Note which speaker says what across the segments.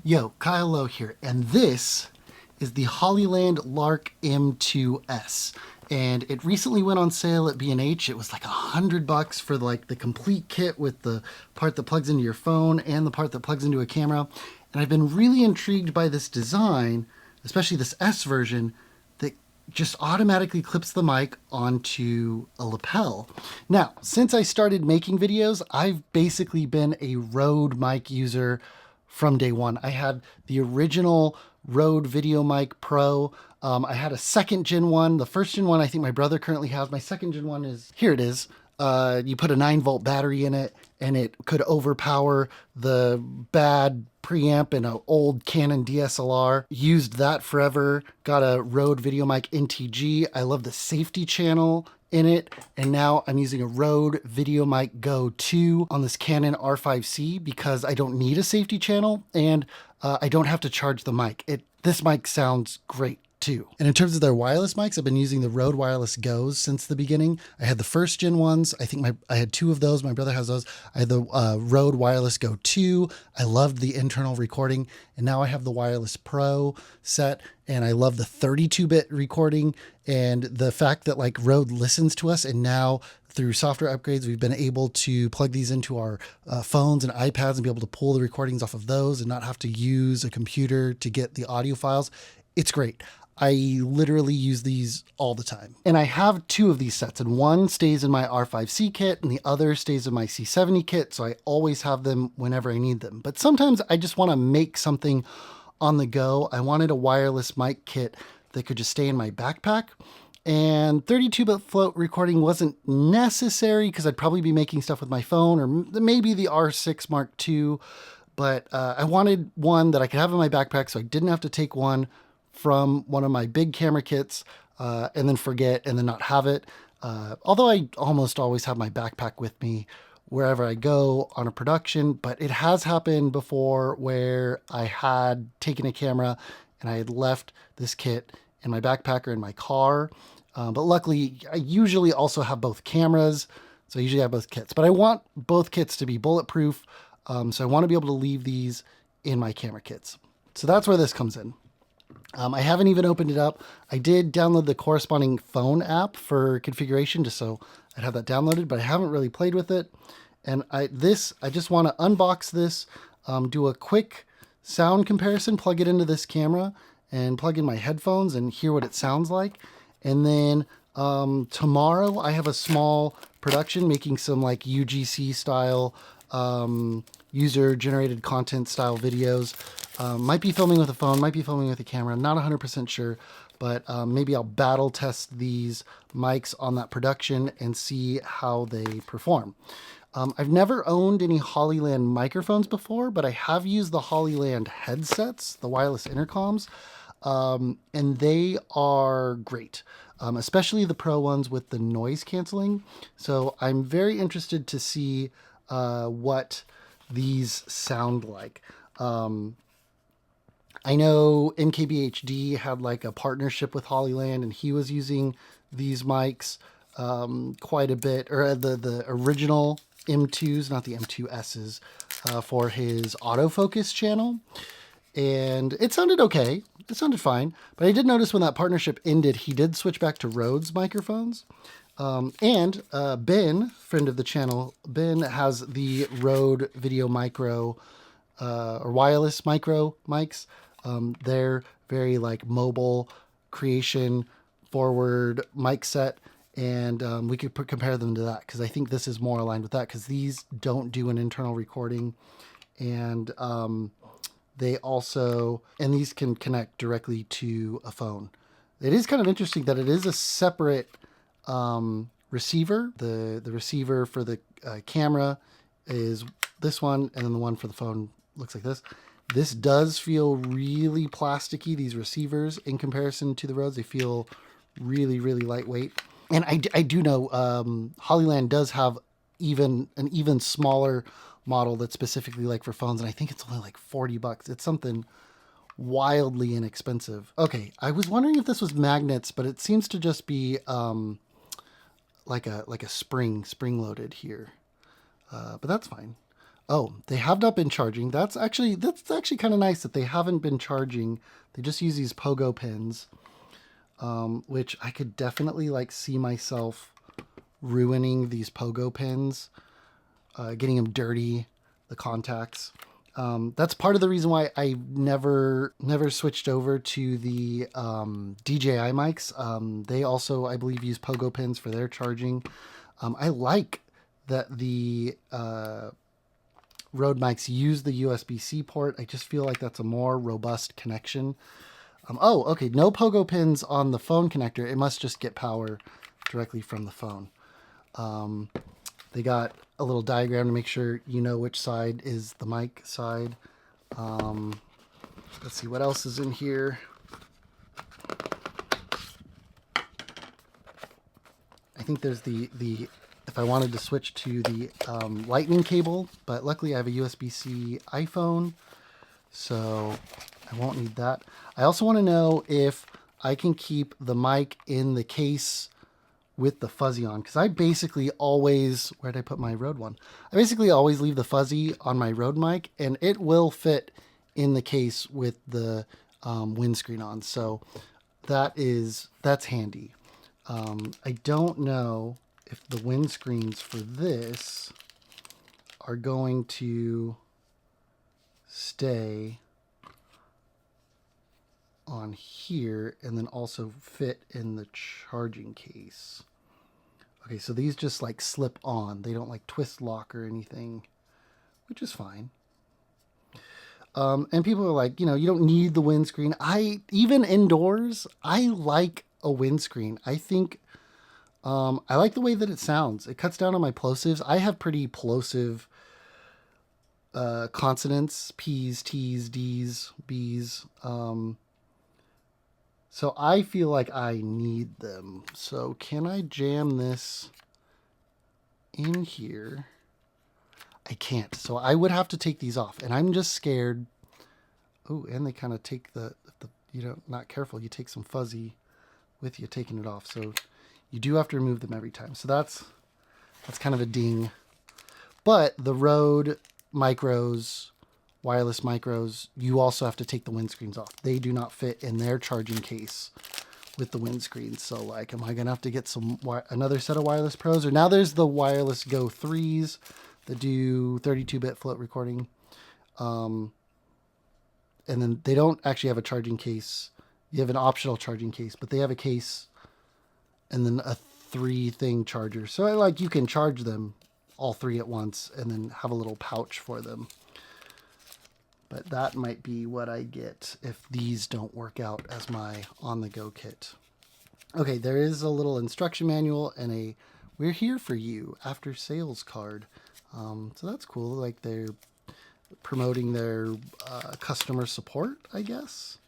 Speaker 1: Yo, Kyle Lowe here, and this is the Hollyland Lark M2S. And it recently went on sale at B&H. It was like $100 for like the complete kit with the part that plugs into your phone and the part that plugs into a camera. And I've been really intrigued by this design, especially this S version, that just automatically clips the mic onto a lapel. Now, since I started making videos, I've basically been a Rode mic user from day one. I had the original Rode Video Mic Pro. I had a second gen one. The first gen one I think my brother currently has. My second gen one is, here it is. You put a 9-volt battery in it and it could overpower the bad preamp in an old Canon DSLR. Used that forever. Got a Rode Video Mic NTG. I love the safety channel in it, and now I'm using a Rode Video Mic Go 2 on this Canon R5C because I don't need a safety channel and I don't have to charge the mic. This mic sounds great too. And in terms of their wireless mics, I've been using the Rode Wireless Go's since the beginning. I had the first gen ones. I think I had 2 of those. My brother has those. I had the Rode Wireless Go 2. I loved the internal recording. And now I have the Wireless Pro set, and I love the 32-bit recording and the fact that like Rode listens to us, and now through software upgrades, we've been able to plug these into our phones and iPads and be able to pull the recordings off of those and not have to use a computer to get the audio files. It's great. I literally use these all the time. And I have 2 of these sets, and one stays in my R5C kit and the other stays in my C70 kit. So I always have them whenever I need them. But sometimes I just want to make something on the go. I wanted a wireless mic kit that could just stay in my backpack. And 32-bit float recording wasn't necessary because I'd probably be making stuff with my phone or maybe the R6 Mark II. But I wanted one that I could have in my backpack so I didn't have to take one from one of my big camera kits and then forget and then not have it. Although I almost always have my backpack with me wherever I go on a production, but it has happened before where I had taken a camera and I had left this kit in my backpack or in my car. But luckily, I usually also have both cameras, so I usually have both kits. But I want both kits to be bulletproof, so I want to be able to leave these in my camera kits. So that's where this comes in. I haven't even opened it up. I did download the corresponding phone app for configuration just so I'd have that downloaded, but I haven't really played with it. And I just want to unbox this, do a quick sound comparison, plug it into this camera and plug in my headphones and hear what it sounds like. And then tomorrow I have a small production making some like UGC style user generated content style videos. Might be filming with a phone, might be filming with a camera, not 100% sure, but maybe I'll battle test these mics on that production and see how they perform. I've never owned any Hollyland microphones before, but I have used the Hollyland headsets, the wireless intercoms, and they are great, especially the Pro ones with the noise canceling. So I'm very interested to see what these sound like. I know NKBHD had like a partnership with Hollyland and he was using these mics quite a bit, or the original M2s, not the M2Ss, for his autofocus channel. And it sounded okay. It sounded fine. But I did notice when that partnership ended, he did switch back to Rhodes microphones. And Ben, friend of the channel, Ben has the Rode Video Micro or wireless micro mics. They're very like mobile creation forward mic set. And we could compare them to that because I think this is more aligned with that because these don't do an internal recording. And they also, and these can connect directly to a phone. It is kind of interesting that it is a separate receiver. The receiver for the camera is this one, and then the one for the phone looks like this. This does feel really plasticky, these receivers, in comparison to the Rhodes. They feel really, really lightweight. And I do know Hollyland does have an even smaller model that's specifically like for phones, and I think it's only like $40. It's something wildly inexpensive. Okay, I was wondering if this was magnets, but it seems to just be like a spring loaded here. But that's fine. Oh, they have not been charging. That's actually kind of nice that they haven't been charging. They just use these pogo pins, which I could definitely like see myself ruining these pogo pins, getting them dirty, the contacts. That's part of the reason why I never switched over to the DJI mics. They also, I believe, use pogo pins for their charging. I like that the Rode mics use the USB-C port. I just feel like that's a more robust connection. Oh, okay, no pogo pins on the phone connector. It must just get power directly from the phone. They got a little diagram to make sure you know which side is the mic side. Let's see what else is in here. I think there's the if I wanted to switch to the lightning cable, but luckily I have a USB-C iPhone, so I won't need that. I also want to know if I can keep the mic in the case with the fuzzy on, because I basically always, where'd I put my Rode one? I basically always leave the fuzzy on my Rode mic, and it will fit in the case with the windscreen on. So that's handy. I don't know if the windscreens for this are going to stay on here and then also fit in the charging case. Okay, so these just like slip on. They don't like twist lock or anything, which is fine. And people are like, you know, you don't need the windscreen. Even indoors, I like a windscreen. I think I like the way that it sounds. It cuts down on my plosives. I have pretty plosive consonants, P's, T's, D's, B's. So I feel like I need them. So can I jam this in here? I can't. So I would have to take these off. And I'm just scared. Oh, and they kind of take the you know, not careful. You take some fuzzy with you taking it off. So you do have to remove them every time. So that's kind of a ding. But the Rode micros, wireless micros, you also have to take the windscreens off. They do not fit in their charging case with the windscreens. So like, am I going to have to get another set of wireless pros? Or now there's the wireless Go 3s that do 32-bit float recording. And then they don't actually have a charging case. You have an optional charging case, but they have a case and then a 3-thing charger. So like you can charge them all 3 at once and then have a little pouch for them. But that might be what I get if these don't work out as my on-the-go kit. Okay, there is a little instruction manual and a "we're here for you" after sales card. So that's cool. Like they're promoting their customer support, I guess.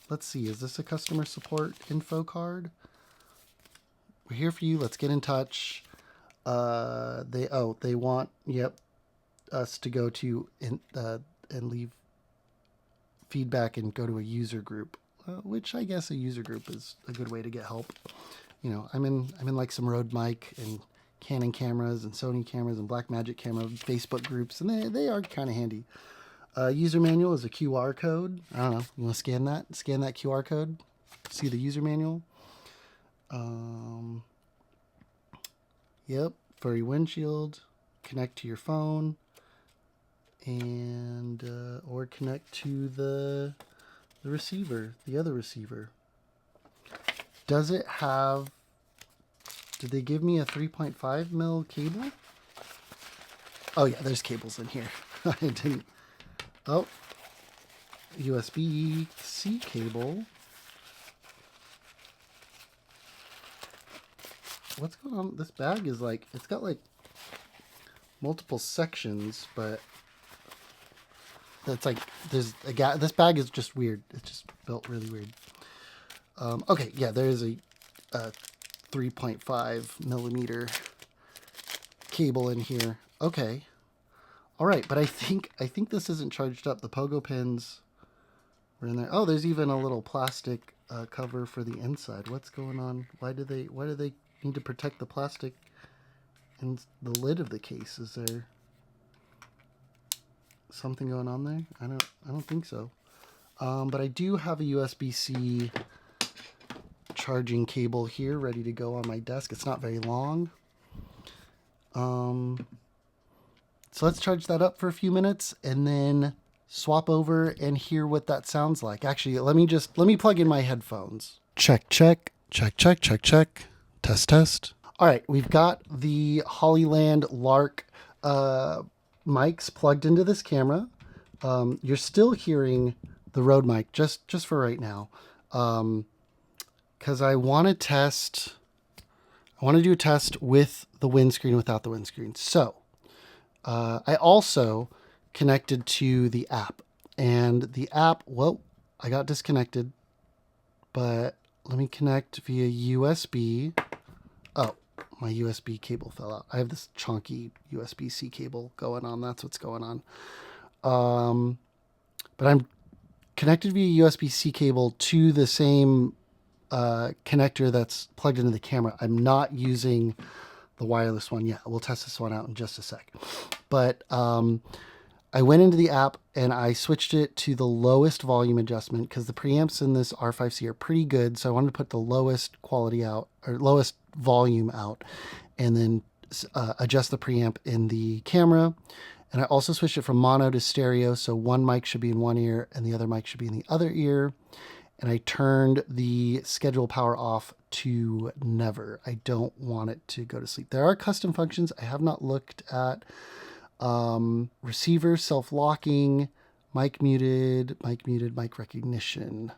Speaker 1: Let's see, is this a customer support info card? We're here for you. Let's get in touch. They want us to go to and leave feedback and go to a user group, which I guess a user group is a good way to get help. You know, I'm in like some Rode mic and Canon cameras and Sony cameras and Blackmagic camera Facebook groups, and they are kind of handy. User manual is a QR code. I don't know. You want to scan that? Scan that QR code. See the user manual. Yep. Furry windshield. Connect to your phone. And or connect to the receiver, the other receiver. Does it have? Did they give me a 3.5 mil cable? Oh yeah, there's cables in here. I didn't. Oh, USB-C cable. What's going on? This bag is like, it's got like multiple sections, but it's like there's a gap. This bag is just weird. It's just built really weird. Okay, yeah, there is a 3.5 millimeter cable in here. Okay. All right, but I think this isn't charged up. The pogo pins were in there. Oh, there's even a little plastic cover for the inside. What's going on? Why do they need to protect the plastic and the lid of the case? Is there? something going on there? I don't think so. But I do have a USB-C charging cable here ready to go on my desk. It's not very long. So let's charge that up for a few minutes and then swap over and hear what that sounds like. Actually, let me plug in my headphones. Check, check, check, check, check, check. Test, test. All right, we've got the Hollyland Lark mics plugged into this camera. You're still hearing the Rode mic just for right now. Because I want to do a test with the windscreen, without the windscreen. So I also connected to the app, and the app, well, I got disconnected, but let me connect via USB. Oh, my USB cable fell out. I have this chunky USB-C cable going on. That's what's going on. But I'm connected via USB-C cable to the same connector that's plugged into the camera. I'm not using the wireless one yet. We'll test this one out in just a sec. But I went into the app and I switched it to the lowest volume adjustment because the preamps in this R5C are pretty good. So I wanted to put the lowest quality out, or lowest volume out, and then adjust the preamp in the camera. And I also switched it from mono to stereo. So one mic should be in one ear and the other mic should be in the other ear. And I turned the schedule power off to never. I don't want it to go to sleep. There are custom functions. I have not looked at receiver, self-locking, mic muted, mic recognition.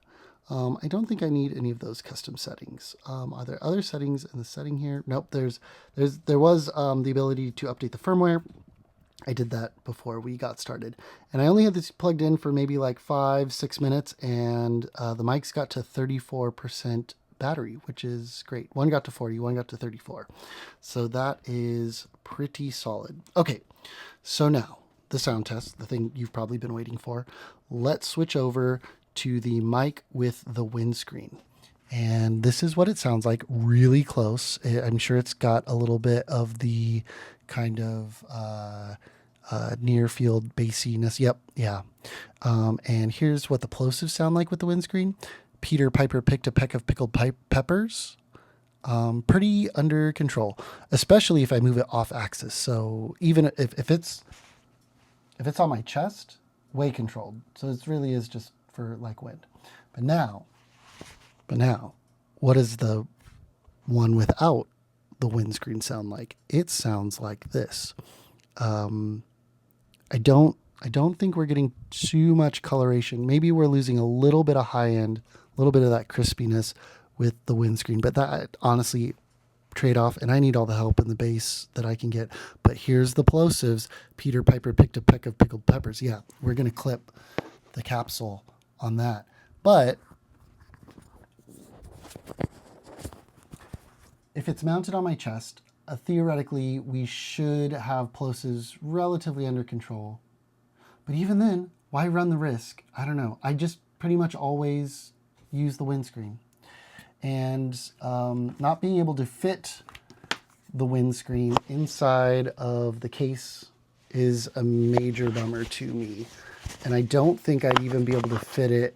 Speaker 1: I don't think I need any of those custom settings. Are there other settings in the setting here? Nope. There was the ability to update the firmware. I did that before we got started, and I only had this plugged in for maybe like 5-6 minutes, and the mics got to 34% battery, which is great. One got to 40, one got to 34. So that is pretty solid. Okay, so now the sound test, the thing you've probably been waiting for. Let's switch over to the mic with the windscreen. And this is what it sounds like really close. I'm sure it's got a little bit of the kind of near field bassiness. Yep. Yeah. And here's what the plosives sound like with the windscreen. Peter Piper picked a peck of pickled peppers. Pretty under control, especially if I move it off axis. So even if it's on my chest, way controlled. So it really is just for like wind. But now, what does the one without the windscreen sound like? It sounds like this. I don't think we're getting too much coloration. Maybe we're losing a little bit of high end, a little bit of that crispiness with the windscreen, but that honestly trade off, and I need all the help in the bass that I can get. But here's the plosives. Peter Piper picked a peck of pickled peppers. Yeah, we're going to clip the capsule on that. But if it's mounted on my chest, theoretically, we should have plosives relatively under control. But even then, why run the risk? I don't know. I just pretty much always use the windscreen. And not being able to fit the windscreen inside of the case is a major bummer to me. And I don't think I'd even be able to fit it,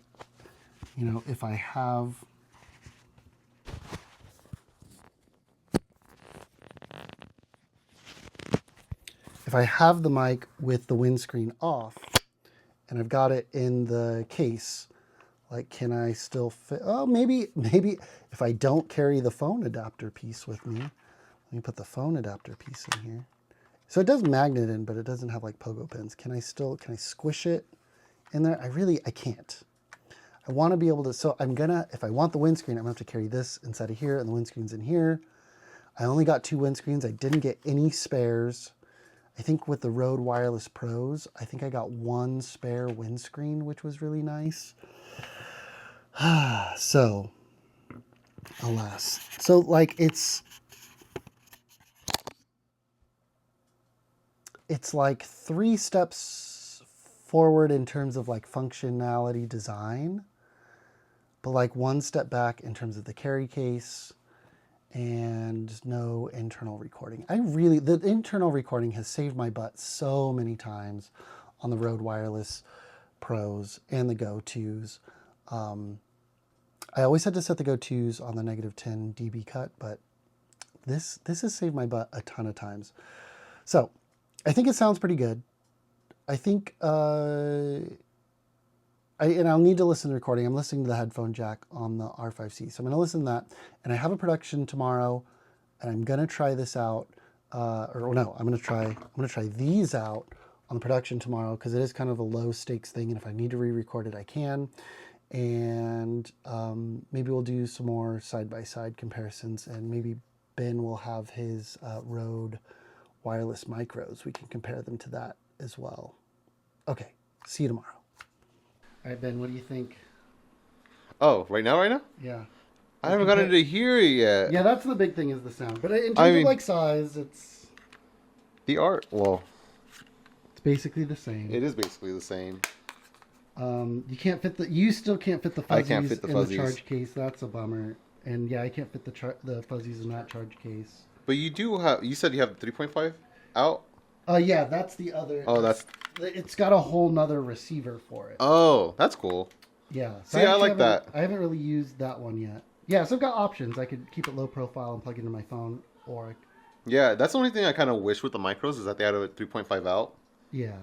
Speaker 1: you know, if I have... If I have the mic with the windscreen off and I've got it in the case, like, can I still fit? Oh, maybe if I don't carry the phone adapter piece with me, let me put the phone adapter piece in here. So it does magnet in, but it doesn't have like pogo pins. Can I squish it in there? I can't. I want to be able to, so if I want the windscreen, I'm gonna have to carry this inside of here and the windscreen's in here. I only got 2 windscreens. I didn't get any spares. I think with the Rode Wireless Pros, I think I got 1 spare windscreen, which was really nice. So, alas. So, like, it's like 3 steps forward in terms of like functionality design, but like 1 step back in terms of the carry case and no internal recording. The internal recording has saved my butt so many times on the Rode Wireless Pros and the Go 2s. I always had to set the Go 2s on the -10 dB cut, but this has saved my butt a ton of times. So I think it sounds pretty good. I think, and I'll need to listen to the recording. I'm listening to the headphone jack on the R5C. So I'm going to listen to that. And I have a production tomorrow, and I'm going to try this out. I'm going to try these out on the production tomorrow, because it is kind of a low stakes thing. And if I need to re-record it, I can. And maybe we'll do some more side-by-side comparisons, and maybe Ben will have his Rode wireless micros. We can compare them to that as well. Okay, see you tomorrow. All right, Ben, what do you think?
Speaker 2: Oh, right now?
Speaker 1: Yeah.
Speaker 2: I haven't gotten to hear it yet.
Speaker 1: Yeah, that's the big thing, is the sound. But in terms of like size, it's...
Speaker 2: The art, well...
Speaker 1: It's basically the same.
Speaker 2: It is basically the same.
Speaker 1: You can't fit you still can't fit the fuzzies,
Speaker 2: I can't fit the fuzzies
Speaker 1: in the charge case. That's a bummer. And yeah, I can't fit the fuzzies in that charge case.
Speaker 2: But you do have, you said you have the 3.5 out?
Speaker 1: Yeah, that's the other.
Speaker 2: Oh, that's...
Speaker 1: It's got a whole nother receiver for it.
Speaker 2: Oh, that's cool.
Speaker 1: Yeah.
Speaker 2: So see, I like that.
Speaker 1: I haven't really used that one yet. Yeah, so I've got options. I could keep it low profile and plug it into my phone, or...
Speaker 2: Yeah, that's the only thing I kind of wish with the micros, is that they had a 3.5 out.
Speaker 1: Yeah.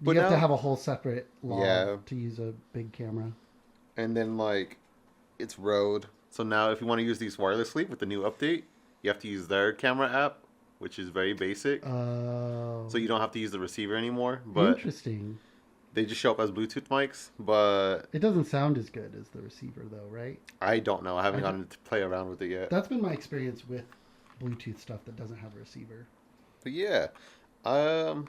Speaker 2: But
Speaker 1: you have to have a whole separate log
Speaker 2: yeah,
Speaker 1: to use a big camera.
Speaker 2: And then, like, it's Rode. So now if you want to use these wirelessly with the new update, you have to use their camera app, which is very basic.
Speaker 1: Oh.
Speaker 2: So you don't have to use the receiver anymore. But
Speaker 1: interesting.
Speaker 2: They just show up as Bluetooth mics, but...
Speaker 1: It doesn't sound as good as the receiver, though, right?
Speaker 2: I don't know. I haven't gotten to play around with it yet.
Speaker 1: That's been my experience with Bluetooth stuff that doesn't have a receiver.
Speaker 2: But yeah. Clanky.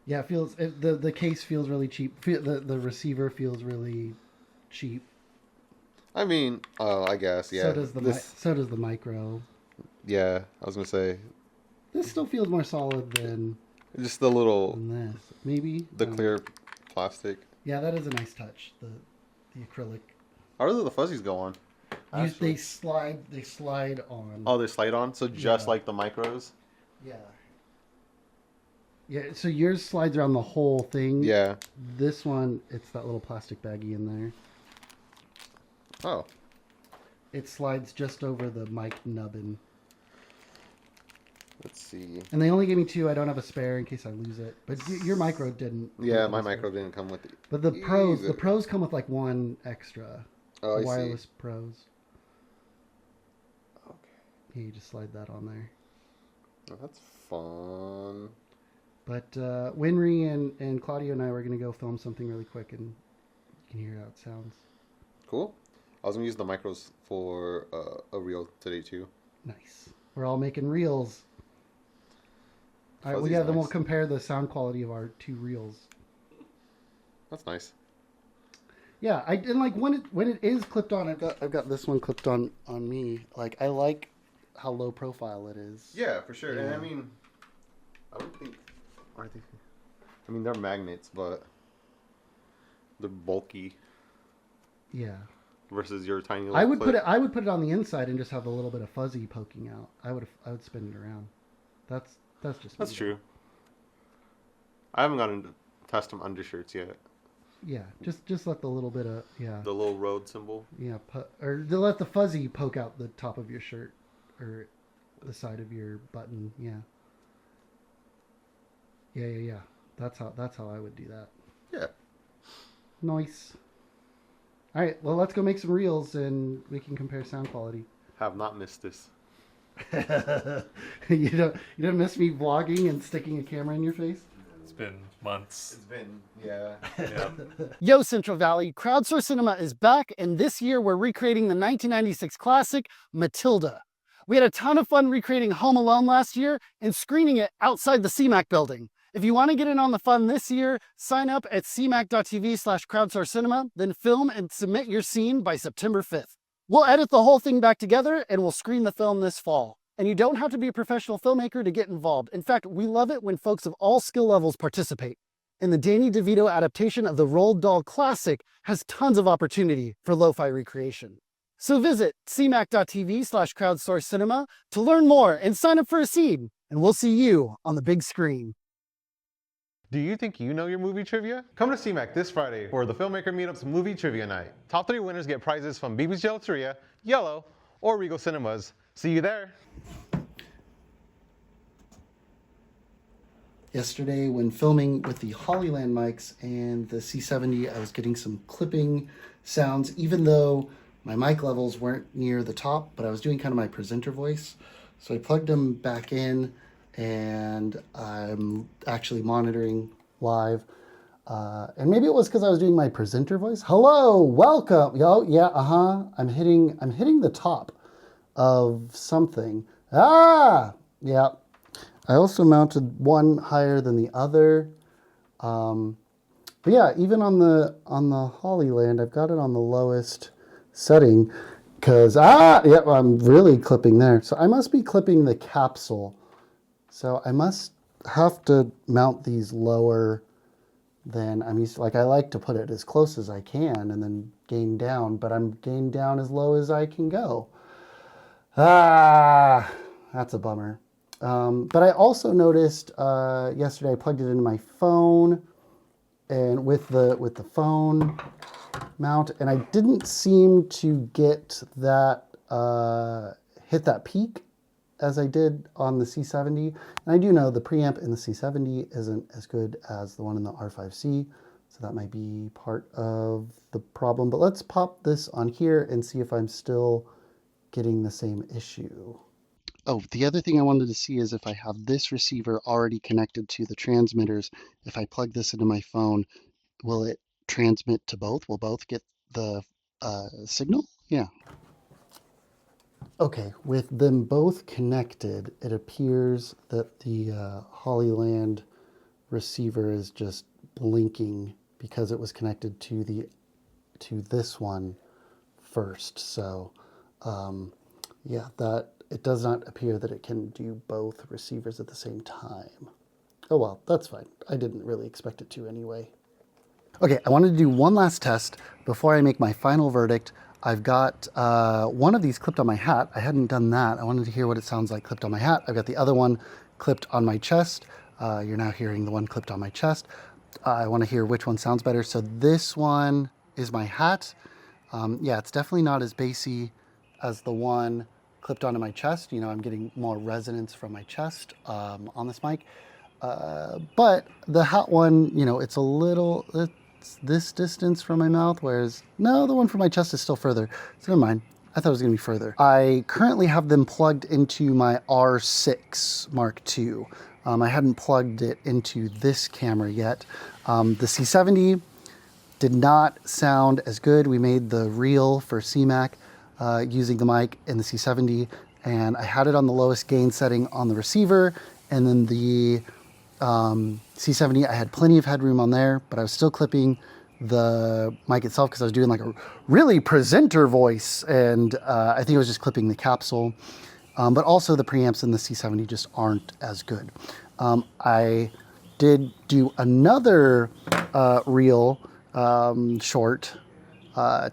Speaker 1: Yeah, it feels... The case feels really cheap. The receiver feels really cheap.
Speaker 2: I mean, I guess, yeah.
Speaker 1: So does the micro.
Speaker 2: Yeah, I was going to say.
Speaker 1: This still feels more solid than...
Speaker 2: Just the little...
Speaker 1: Than this. Maybe?
Speaker 2: The clear plastic.
Speaker 1: Yeah, that is a nice touch. The acrylic.
Speaker 2: How do the fuzzies go on?
Speaker 1: They slide on.
Speaker 2: Oh, they slide on? So just like the micros?
Speaker 1: Yeah. Yeah, so yours slides around the whole thing.
Speaker 2: Yeah.
Speaker 1: This one, it's that little plastic baggie in there.
Speaker 2: Oh.
Speaker 1: It slides just over the mic nubbin.
Speaker 2: Let's see.
Speaker 1: And they only gave me 2. I don't have a spare in case I lose it. But your micro didn't.
Speaker 2: Yeah, my micro didn't come with it.
Speaker 1: But the pros come with like 1 extra.
Speaker 2: Oh,
Speaker 1: the wireless pros.
Speaker 2: Okay.
Speaker 1: Yeah, you just slide that on there.
Speaker 2: Oh, that's fun.
Speaker 1: But Winry and Claudio and I were going to go film something really quick, and you can hear how it sounds.
Speaker 2: Cool. I was going to use the micros for a reel today too.
Speaker 1: Nice. We're all making reels. All right, then we'll compare the sound quality of our 2 reels.
Speaker 2: That's nice.
Speaker 1: Yeah, and like when it is clipped on, I've got this one clipped on me. Like, I like how low profile it is.
Speaker 2: Yeah, for sure.
Speaker 1: Yeah.
Speaker 2: And I mean, I would think, I mean, they're magnets, but they're bulky.
Speaker 1: Yeah.
Speaker 2: Versus your tiny little
Speaker 1: I would put it on the inside and just have a little bit of fuzzy poking out. I would spin it around. That's just
Speaker 2: true. I haven't gotten to test them undershirts yet.
Speaker 1: Yeah, just let the little bit of
Speaker 2: the little Rode symbol.
Speaker 1: Yeah, or to let the fuzzy poke out the top of your shirt or the side of your button. Yeah. Yeah. That's how I would do that.
Speaker 2: Yeah.
Speaker 1: Nice. All right, well, let's go make some reels and we can compare sound quality.
Speaker 2: Have not missed this.
Speaker 1: You don't miss me vlogging and sticking a camera in your face?
Speaker 3: It's been months.
Speaker 2: It's been, yeah.
Speaker 1: Yo, Central Valley, Crowdsource Cinema is back, and this year we're recreating the 1996 classic, Matilda. We had a ton of fun recreating Home Alone last year and screening it outside the CMAC building. If you want to get in on the fun this year, sign up at cmac.tv/crowdsourcecinema, then film and submit your scene by September 5th. We'll edit the whole thing back together and we'll screen the film this fall. And you don't have to be a professional filmmaker to get involved. In fact, we love it when folks of all skill levels participate. And the Danny DeVito adaptation of the Roald Dahl classic has tons of opportunity for lo-fi recreation. So visit cmac.tv/crowdsourcecinema to learn more and sign up for a scene. And we'll see you on the big screen.
Speaker 4: Do you think you know your movie trivia? Come to CMAC this Friday for the Filmmaker Meetup's Movie Trivia Night. Top 3 winners get prizes from BB's Gelateria, Yellow, or Regal Cinemas. See you there.
Speaker 1: Yesterday when filming with the Hollyland mics and the C70, I was getting some clipping sounds, even though my mic levels weren't near the top, but I was doing kind of my presenter voice. So I plugged them back in and I'm actually monitoring live. And maybe it was because I was doing my presenter voice. Hello, welcome. Oh yeah, I'm hitting the top of something. Yeah. I also mounted one higher than the other. But yeah, even on the Hollyland, I've got it on the lowest setting because I'm really clipping there. So I must be clipping the capsule. So I must have to mount these lower than I'm used to. Like, I like to put it as close as I can and then gain down, but I'm gained down as low as I can go. That's a bummer. But I also noticed yesterday I plugged it into my phone and with the phone mount, and I didn't seem to get that hit that peak as I did on the C70. And I do know the preamp in the C70 isn't as good as the one in the R5C, so that might be part of the problem. But let's pop this on here and see if I'm still getting the same issue. Oh, the other thing I wanted to see is if I have this receiver already connected to the transmitters. If I plug this into my phone, will it transmit to both? Will both get the signal? Yeah. Okay, with them both connected, it appears that the Hollyland receiver is just blinking because it was connected to this one first. So yeah, that it does not appear that it can do both receivers at the same time. Oh well, that's fine. I didn't really expect it to anyway. Okay, I wanted to do one last test before I make my final verdict. I've got one of these clipped on my hat. I hadn't done that. I wanted to hear what it sounds like clipped on my hat. I've got the other one clipped on my chest. You're now hearing the one clipped on my chest. I want to hear which one sounds better. So this one is my hat. Yeah, it's definitely not as bassy as the one clipped onto my chest. You know, I'm getting more resonance from my chest on this mic. But the hat one, you know, it's this distance from my mouth, whereas no, the one from my chest is still further. So never mind. I thought it was going to be further. I currently have them plugged into my R6 Mark II. I hadn't plugged it into this camera yet. The C70 did not sound as good. We made the reel for CMAC using the mic in the C70, and I had it on the lowest gain setting on the receiver, and then the C70, I had plenty of headroom on there, but I was still clipping the mic itself because I was doing like a really presenter voice, and I think I was just clipping the capsule. But also the preamps in the C70 just aren't as good. I did do another reel short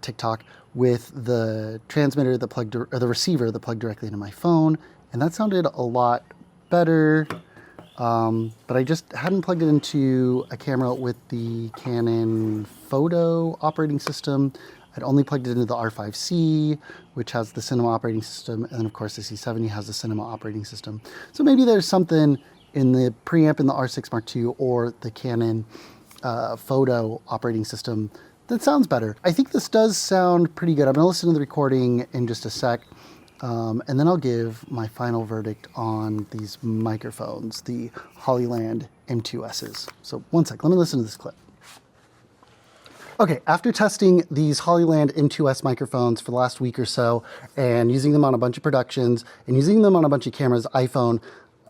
Speaker 1: TikTok with the transmitter that plugged, or the receiver that plugged directly into my phone, and that sounded a lot better. But I just hadn't plugged it into a camera with the Canon photo operating system. I'd only plugged it into the R5C, which has the cinema operating system, and then of course the C70 has the cinema operating system. So maybe there's something in the preamp in the R6 Mark II or the Canon photo operating system that sounds better. I think this does sound pretty good. I'm gonna listen to the recording in just a sec. And then I'll give my final verdict on these microphones, the Hollyland M2Ss. So one sec, let me listen to this clip. Okay, after testing these Hollyland M2S microphones for the last week or so, and using them on a bunch of productions, and using them on a bunch of cameras, iPhone,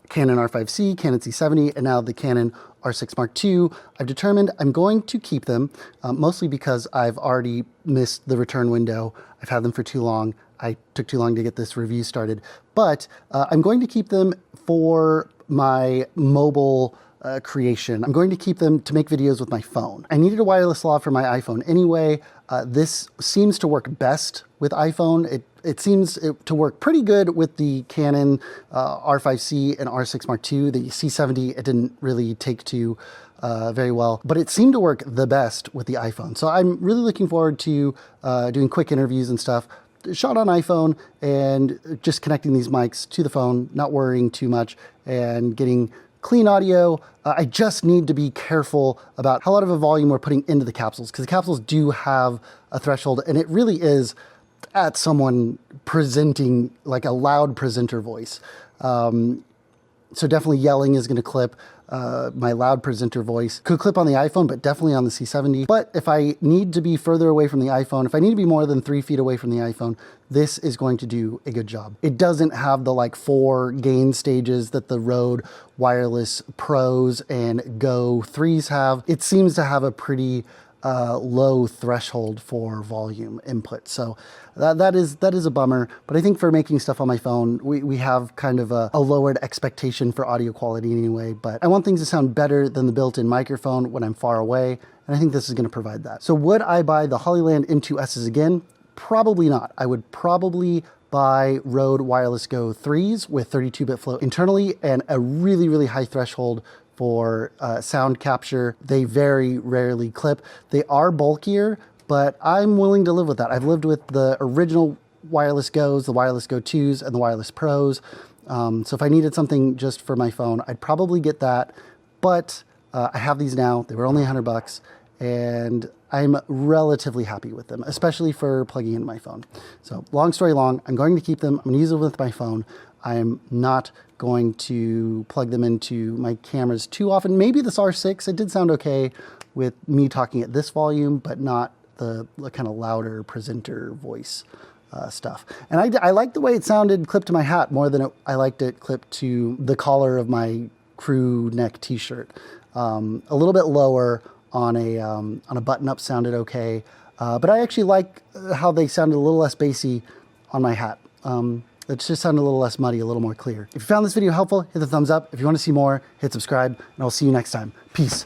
Speaker 1: Canon R5C, Canon C70, and now the Canon R6 Mark II, I've determined I'm going to keep them, mostly because I've already missed the return window. I've had them for too long. I took too long to get this review started, but I'm going to keep them for my mobile creation. I'm going to keep them to make videos with my phone. I needed a wireless lav for my iPhone anyway. This seems to work best with iPhone. It seems to work pretty good with the Canon R5C and R6 Mark II. The C70, it didn't really take to very well, but it seemed to work the best with the iPhone. So I'm really looking forward to doing quick interviews and stuff, shot on iPhone, and just connecting these mics to the phone, not worrying too much, and getting clean audio. I just need to be careful about how lot of a volume we're putting into the capsules, because the capsules do have a threshold, and it really is at someone presenting like a loud presenter voice. So definitely yelling is going to clip. My loud presenter voice could clip on the iPhone, but definitely on the C70. But if I need to be further away from the iPhone, if I need to be more than 3 feet away from the iPhone, this is going to do a good job. It doesn't have the like 4 gain stages that the Rode Wireless Pros and Go 3s have. It seems to have a pretty low threshold for volume input. So that is a bummer, but I think for making stuff on my phone, we have kind of a lowered expectation for audio quality anyway, but I want things to sound better than the built-in microphone when I'm far away, and I think this is going to provide that. So would I buy the Hollyland M2Ss again? Probably not. I would probably buy Rode Wireless Go 3s with 32-bit flow internally and a really, really high threshold for sound capture. They very rarely clip. They are bulkier, but I'm willing to live with that. I've lived with the original Wireless Go's, the Wireless Go 2s, and the Wireless Pros. So if I needed something just for my phone, I'd probably get that. But I have these now. They were only $100, and I'm relatively happy with them, especially for plugging into my phone. So long story long, I'm going to keep them. I'm going to use them with my phone. I am not going to plug them into my cameras too often. Maybe this R6, it did sound okay with me talking at this volume, but not the kind of louder presenter voice stuff. And I like the way it sounded clipped to my hat more than I liked it clipped to the collar of my crew neck t-shirt. A little bit lower on a button-up sounded okay, but I actually like how they sounded a little less bassy on my hat. It just sounded a little less muddy, a little more clear. If you found this video helpful, hit the thumbs up. If you want to see more, hit subscribe, and I'll see you next time. Peace.